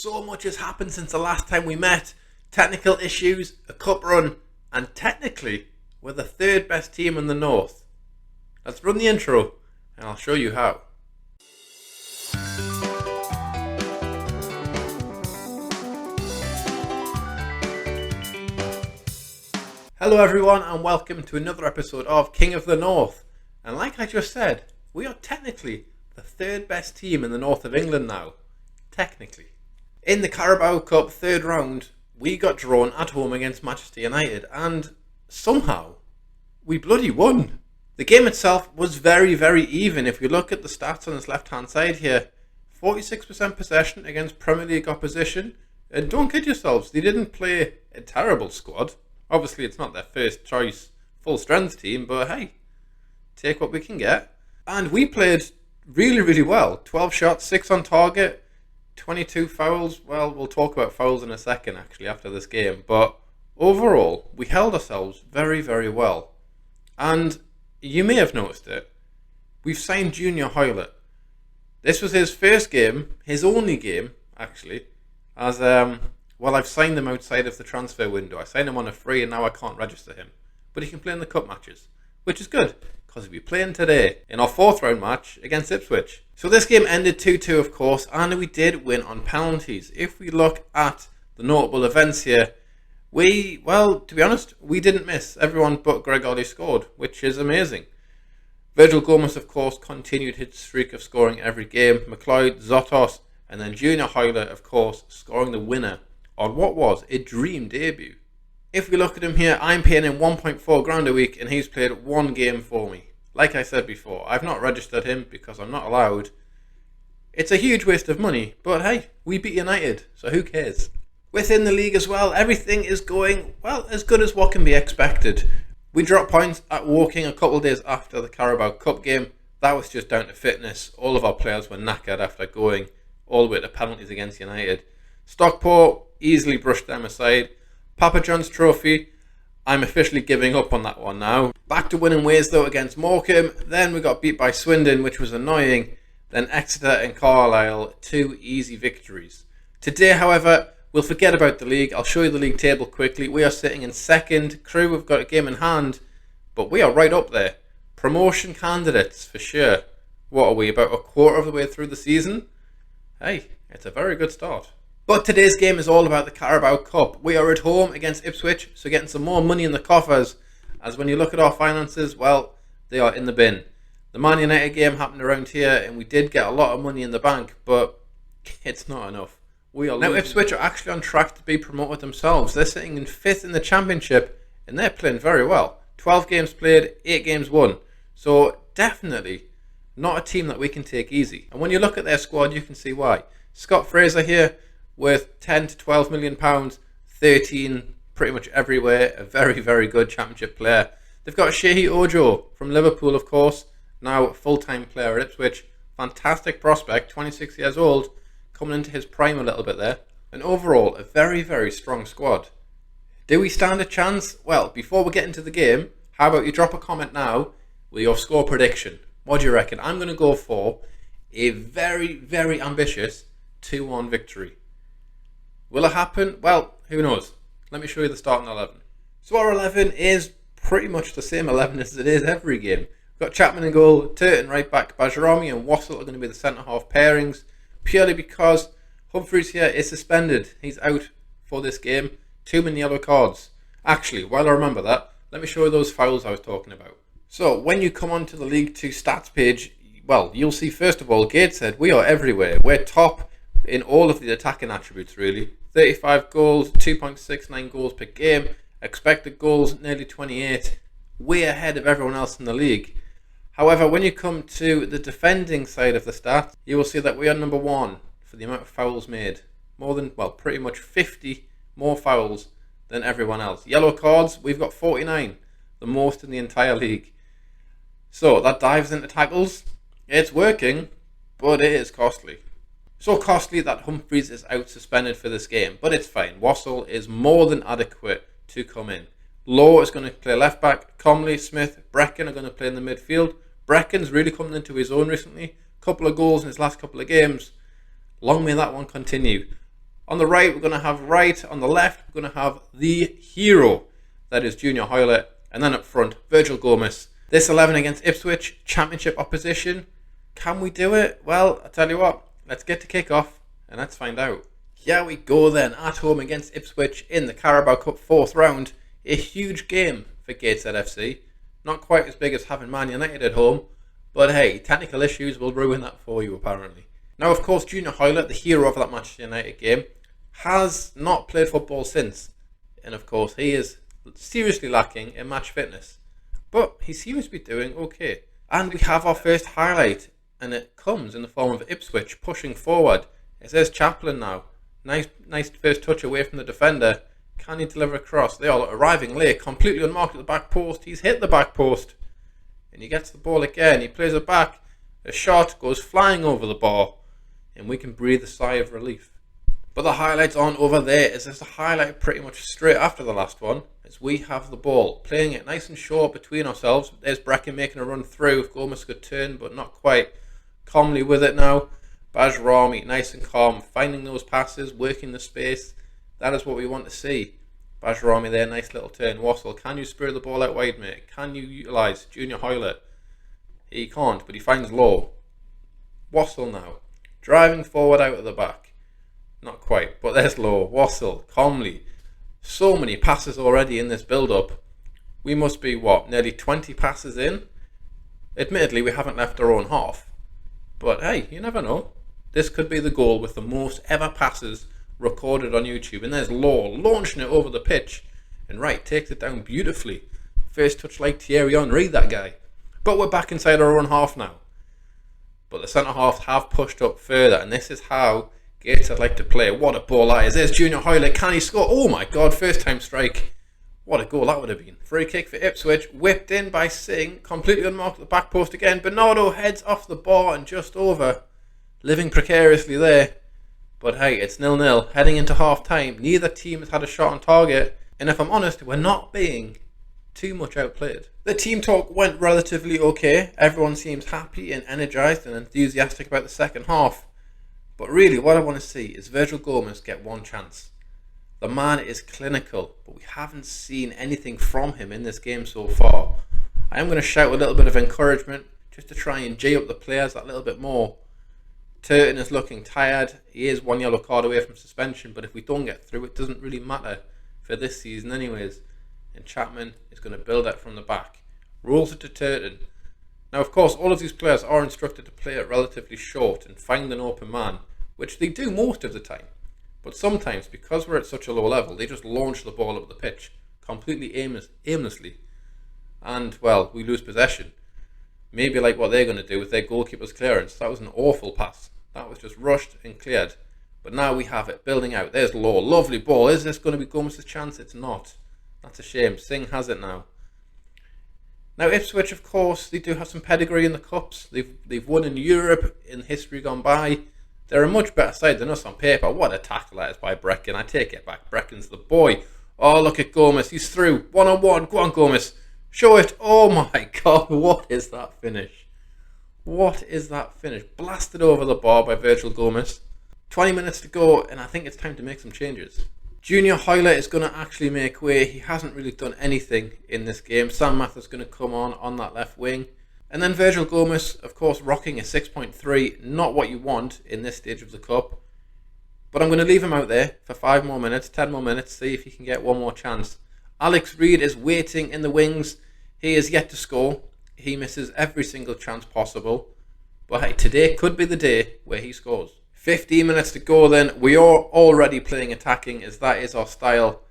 So much has happened since the last time we met. Technical issues, a cup run, and technically, we're the third best team in the north. Let's run the intro, and I'll show you how. Hello everyone, and welcome to another episode of King of the North. And like I just said, we are technically the third best team in the north of England now. Technically. In the Carabao Cup third round, we got drawn at home against Manchester United, and somehow we bloody won. The game itself was very, very even. If you look at the stats on this left-hand side here, 46% possession against Premier League opposition. And don't kid yourselves, they didn't play a terrible squad. Obviously, it's not their first choice full-strength team, but hey, take what we can get. And we played really, really well. 12 shots, 6 on target, 22 fouls. Well, we'll talk about fouls in a second, actually, after this game. But overall, we held ourselves very, very well. And you may have noticed it. We've signed Junior Hoilett. This was his first game, his only game, actually, as I've signed him outside of the transfer window. I signed him on a free and now I can't register him. But he can play in the cup matches, which is good, because he'll be playing today in our fourth round match against Ipswich. So this game ended 2-2, of course, and we did win on penalties. If we look at the notable events here, to be honest, we didn't miss. Everyone but Greg Ollie scored, which is amazing. Virgil Gomez, of course, continued his streak of scoring every game. McLeod, Zotos, and then Junior Hoilett, of course, scoring the winner on what was a dream debut. If we look at him here, I'm paying him 1.4 grand a week and he's played one game for me. Like I said before, I've not registered him because I'm not allowed. It's a huge waste of money, but hey, we beat United, so who cares? Within the league as well, everything is going, well, as good as what can be expected. We dropped points at Woking a couple of days after the Carabao Cup game. That was just down to fitness. All of our players were knackered after going all the way to penalties against United. Stockport easily brushed them aside. Papa John's Trophy, I'm officially giving up on that one now. Back to winning ways though against Morecambe. Then we got beat by Swindon, which was annoying. Then Exeter and Carlisle, 2 easy victories. Today, however, we'll forget about the league. I'll show you the league table quickly. We are sitting in second. Crew have got a game in hand, but we are right up there. Promotion candidates for sure. What are we, about a quarter of the way through the season? Hey, it's a very good start. But today's game is all about the Carabao Cup. We are at home against Ipswich, so getting some more money in the coffers. As when you look at our finances, well, they are in the bin. The Man United game happened around here, and we did get a lot of money in the bank, but it's not enough. Now Ipswich are actually on track to be promoted themselves. They're sitting in 5th in the Championship, and they're playing very well. 12 games played, 8 games won. So definitely not a team that we can take easy. And when you look at their squad, you can see why. Scott Fraser here, worth 10 to 12 million pounds, 13 pretty much everywhere, a very, very good Championship player. They've got Shehi Ojo from Liverpool, of course, now a full-time player at Ipswich. Fantastic prospect, 26 years old, coming into his prime a little bit there. And overall, a very, very strong squad. Do we stand a chance? Well, before we get into the game, how about you drop a comment now with your score prediction? What do you reckon? I'm going to go for a very, very ambitious 2-1 victory. Will it happen? Well, who knows? Let me show you the starting 11. So our 11 is pretty much the same 11 as it is every game. We've got Chapman in goal, Turton right back, Bajrami and Wassell are going to be the centre-half pairings, purely because Humphries here is suspended. He's out for this game. 2 many yellow cards. Actually, while I remember that, let me show you those fouls I was talking about. So, when you come onto the League 2 stats page, well, you'll see first of all, Gateshead, we are everywhere. We're top in all of the attacking attributes, really. 35 goals, 2.69 goals per game, expected goals nearly 28, way ahead of everyone else in the league. However, when you come to the defending side of the stats, you will see that we are number 1 for the amount of fouls made. More than, well, pretty much 50 more fouls than everyone else. Yellow cards, we've got 49, the most in the entire league. So that dives into tackles. It's working, but it is costly. So costly that Humphries is out suspended for this game, but it's fine. Wassell is more than adequate to come in. Law is going to play left back. Comley, Smith, Brecken are going to play in the midfield. Brecken's really coming into his own recently. Couple of goals in his last couple of games. Long may that one continue. On the right, we're going to have Wright. On the left, we're going to have the hero. That is Junior Hoylett. And then up front, Virgil Gomez. This 11 against Ipswich, championship opposition. Can we do it? Well, I tell you what, let's get to kick off and let's find out. Here we go then, at home against Ipswich in the Carabao Cup 4th round. A huge game for Gateshead FC. Not quite as big as having Man United at home, but hey, technical issues will ruin that for you apparently. Now of course, Junior Hoylett, the hero of that Manchester United game, has not played football since. And of course, he is seriously lacking in match fitness. But he seems to be doing okay. And we have our first highlight, and it comes in the form of Ipswich pushing forward. It says Chaplin now. Nice first touch away from the defender. Can he deliver a cross? They are arriving late, completely unmarked at the back post. He's hit the back post. And he gets the ball again. He plays it back. A shot goes flying over the bar. And we can breathe a sigh of relief. But the highlights aren't over there. It's just a highlight pretty much straight after the last one. As we have the ball, playing it nice and short between ourselves. There's Breckin making a run through. If Gomez could turn, but not quite. Calmly with it now. Bajrami, nice and calm, finding those passes, working the space. That is what we want to see. Bajrami there, nice little turn. Wassell, can you spur the ball out wide, mate? Can you utilise Junior Hoylett? He can't, but he finds Law. Wassell now, driving forward out of the back. Not quite, but there's Law. Wassell, calmly. So many passes already in this build-up. We must be, nearly 20 passes in? Admittedly, we haven't left our own half. But hey, you never know. This could be the goal with the most ever passes recorded on YouTube. And there's Law launching it over the pitch. And Wright takes it down beautifully. First touch like Thierry Henry, that guy. But we're back inside our own half now. But the centre halves have pushed up further. And this is how Gateshead like to play. What a ball that is. There's Junior Hoylett. Can he score? Oh my God, first time strike. What a goal that would have been. Free kick for Ipswich. Whipped in by Singh. Completely unmarked at the back post again. Bernardo heads off the bar and just over. Living precariously there. But hey, it's 0-0. Heading into half time. Neither team has had a shot on target. And if I'm honest, we're not being too much outplayed. The team talk went relatively okay. Everyone seems happy and energised and enthusiastic about the second half. But really, what I want to see is Virgil Gomez get one chance. The man is clinical, but we haven't seen anything from him in this game so far. I am going to shout a little bit of encouragement just to try and G up the players that little bit more. Turton is looking tired. He is one yellow card away from suspension, but if we don't get through, it doesn't really matter for this season anyways. And Chapman is going to build it from the back. Rolls it to Turton. Now, of course, all of these players are instructed to play it relatively short and find an open man, which they do most of the time. But sometimes, because we're at such a low level, they just launch the ball up the pitch, completely aimlessly. And, well, we lose possession. Maybe like what they're going to do with their goalkeeper's clearance. That was an awful pass. That was just rushed and cleared. But now we have it building out. There's Law. Lovely ball. Is this going to be Gomez's chance? It's not. That's a shame. Singh has it now. Now Ipswich, of course, they do have some pedigree in the cups. They've won in Europe in history gone by. They're a much better side than us on paper. What a tackle that is by Breckin. I take it back. Breckin's the boy. Oh, look at Gomez. He's through. 1-on-1. Go on, Gomez. Show it. Oh my God. What is that finish? What is that finish? Blasted over the bar by Virgil Gomez. 20 minutes to go, and I think it's time to make some changes. Junior Hoylett is going to actually make way. He hasn't really done anything in this game. Sam Mather is going to come on that left wing. And then Virgil Gomez, of course, rocking a 6.3. Not what you want in this stage of the cup. But I'm going to leave him out there for 5 more minutes, 10 more minutes, see if he can get one more chance. Alex Reid is waiting in the wings. He is yet to score. He misses every single chance possible. But hey, today could be the day where he scores. 15 minutes to go then. We are already playing attacking as that is our style.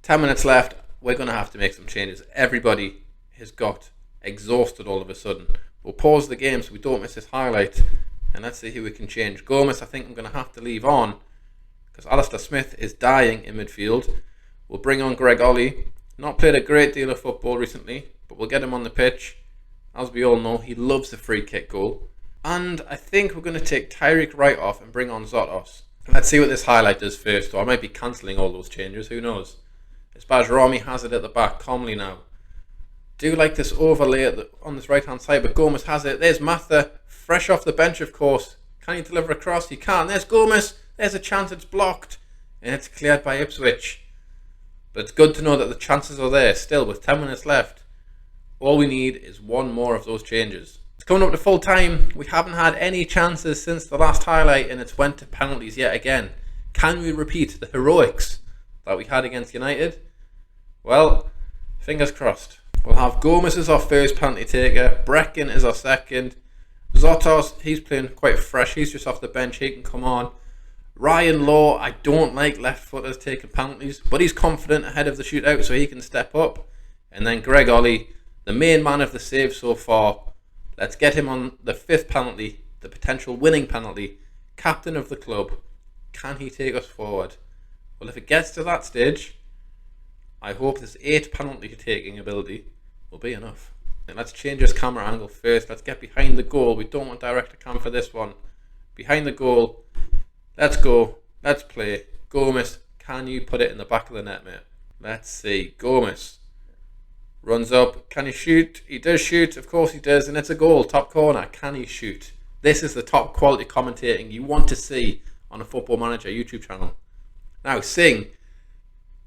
10 minutes left. We're going to have to make some changes. Everybody has got exhausted all of a sudden. We'll pause the game so we don't miss this highlight. And let's see who we can change. Gomez, I think I'm going to have to leave on because Alistair Smith is dying in midfield. We'll bring on Greg Ollie. Not played a great deal of football recently, but we'll get him on the pitch. As we all know, he loves the free kick goal. And I think we're going to take Tyreek Wright off and bring on Zotos. Let's see what this highlight does first, or I might be cancelling all those changes, who knows. As Bajrami has it at the back, calmly now. Do like this overlay on this right hand side, but Gomez has it. There's Mather, fresh off the bench of course. Can he deliver a cross? He can. There's Gomez. There's a chance, it's blocked. and it's cleared by Ipswich. But it's good to know that the chances are there still with 10 minutes left. All we need is one more of those changes. It's coming up to full time. We haven't had any chances since the last highlight, and it's went to penalties yet again. Can we repeat the heroics that we had against United? Well, fingers crossed. We'll have Gomez as our first penalty taker, Brecken is our second, Zotos, he's playing quite fresh, he's just off the bench, he can come on. Ryan Law, I don't like left footers taking penalties, but he's confident ahead of the shootout, so he can step up. And then Greg Ollie, the main man of the save so far. Let's get him on the 5th penalty, the potential winning penalty. Captain of the club, can he take us forward? Well, if it gets to that stage, I hope this 8 penalty taking ability will be enough. And let's change this camera angle first. Let's get behind the goal. We don't want direct to cam for this one. Behind the goal. Let's go. Let's play. Gomez, can you put it in the back of the net, mate? Let's see. Gomez runs up. Can he shoot? He does shoot. Of course he does. And it's a goal. Top corner. Can he shoot? This is the top quality commentating you want to see on a Football Manager YouTube channel. Now, Singh.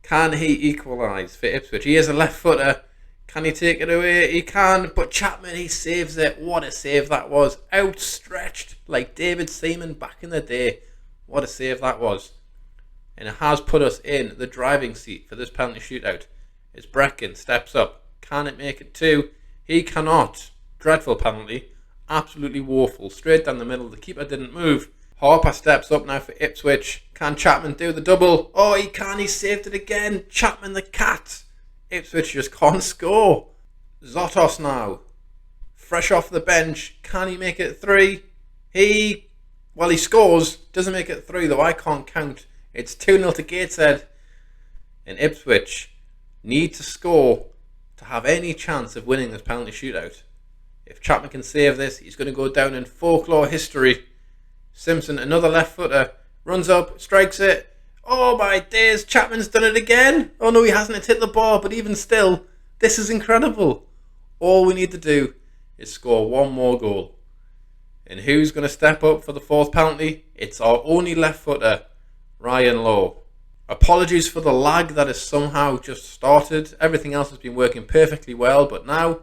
Can he equalise for Ipswich? He is a left footer. Can he take it away? He can. But Chapman, he saves it. What a save that was. Outstretched like David Seaman back in the day. What a save that was. And it has put us in the driving seat for this penalty shootout. As Brecken steps up. Can it make it 2? He cannot. Dreadful penalty. Absolutely woeful. Straight down the middle. The keeper didn't move. Harper steps up now for Ipswich. Can Chapman do the double? Oh, he can. He saved it again. Chapman the cat. Ipswich just can't score. Zotos now. Fresh off the bench. Can he make it 3? He scores. Doesn't make it 3 though. I can't count. It's 2-0 to Gateshead. And Ipswich need to score to have any chance of winning this penalty shootout. If Chapman can save this, he's going to go down in folklore history. Simpson, another left footer, runs up, strikes it. Oh my days, Chapman's done it again. Oh no, he hasn't. It's hit the bar, but even still, this is incredible. All we need to do is score one more goal. And who's going to step up for the 4th penalty? It's our only left footer, Ryan Law. Apologies for the lag that has somehow just started. Everything else has been working perfectly well, but now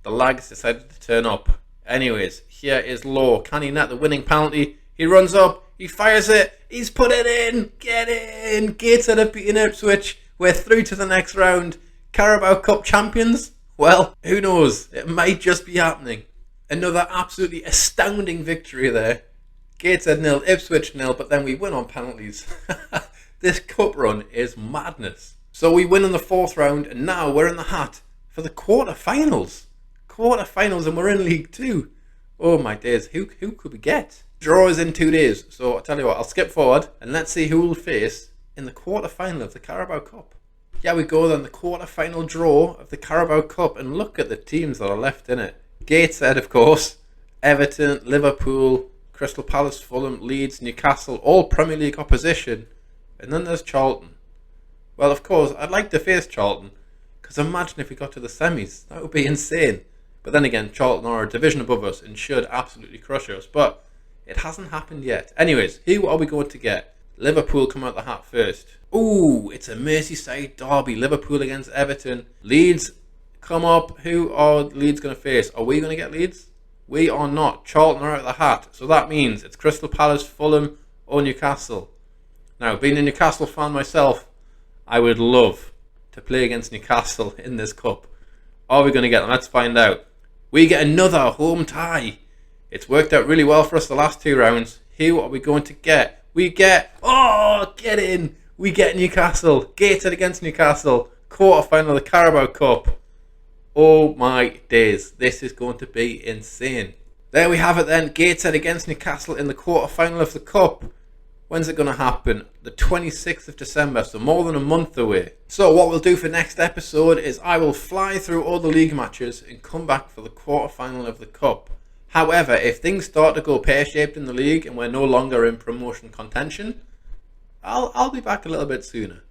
the lag has decided to turn up. Anyways, here is Law. Can he net the winning penalty? He runs up. He fires it. He's put it in. Get in. Gateshead have beaten Ipswich. We're through to the next round. Carabao Cup champions? Well, who knows? It might just be happening. Another absolutely astounding victory there. Gateshead 0, Ipswich 0, but then we win on penalties. This cup run is madness. So we win in the 4th round, and now we're in the hat for the quarter-finals. Quarter-finals, and we're in League 2. Oh my days, who could we get? Draw is in 2 days, so I'll tell you what, I'll skip forward and let's see who we'll face in the quarter-final of the Carabao Cup. Yeah, we go then, the quarter-final draw of the Carabao Cup, and look at the teams that are left in it. Gateshead, of course, Everton, Liverpool, Crystal Palace, Fulham, Leeds, Newcastle, all Premier League opposition. And then there's Charlton. Well, of course, I'd like to face Charlton, because imagine if we got to the semis. That would be insane. But then again, Charlton are a division above us and should absolutely crush us. But it hasn't happened yet. Anyways, who are we going to get? Liverpool come out the hat first. Ooh, it's a Merseyside derby. Liverpool against Everton. Leeds come up. Who are Leeds going to face? Are we going to get Leeds? We are not. Charlton are out of the hat. So that means it's Crystal Palace, Fulham or Newcastle. Now, being a Newcastle fan myself, I would love to play against Newcastle in this cup. Are we going to get them? Let's find out. We get another home tie. It's worked out really well for us the last 2 rounds. Who are we going to get? We get... Oh, get in. We get Newcastle. Gateshead against Newcastle. Quarter-final of the Carabao Cup. Oh my days. This is going to be insane. There we have it then. Gateshead against Newcastle in the quarter-final of the Cup. When's it going to happen? The 26th of December, so more than a month away. So what we'll do for next episode is I will fly through all the league matches and come back for the quarter-final of the Cup. However, if things start to go pear-shaped in the league and we're no longer in promotion contention, I'll be back a little bit sooner.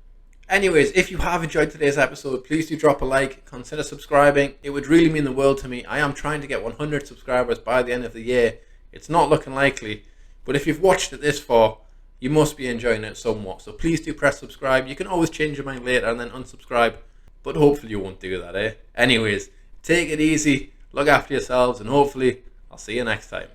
Anyways, if you have enjoyed today's episode, please do drop a like, consider subscribing. It would really mean the world to me. I am trying to get 100 subscribers by the end of the year. It's not looking likely, but if you've watched it this far, you must be enjoying it somewhat. So please do press subscribe. You can always change your mind later and then unsubscribe, but hopefully you won't do that, eh? Anyways, take it easy, look after yourselves, and hopefully I'll see you next time.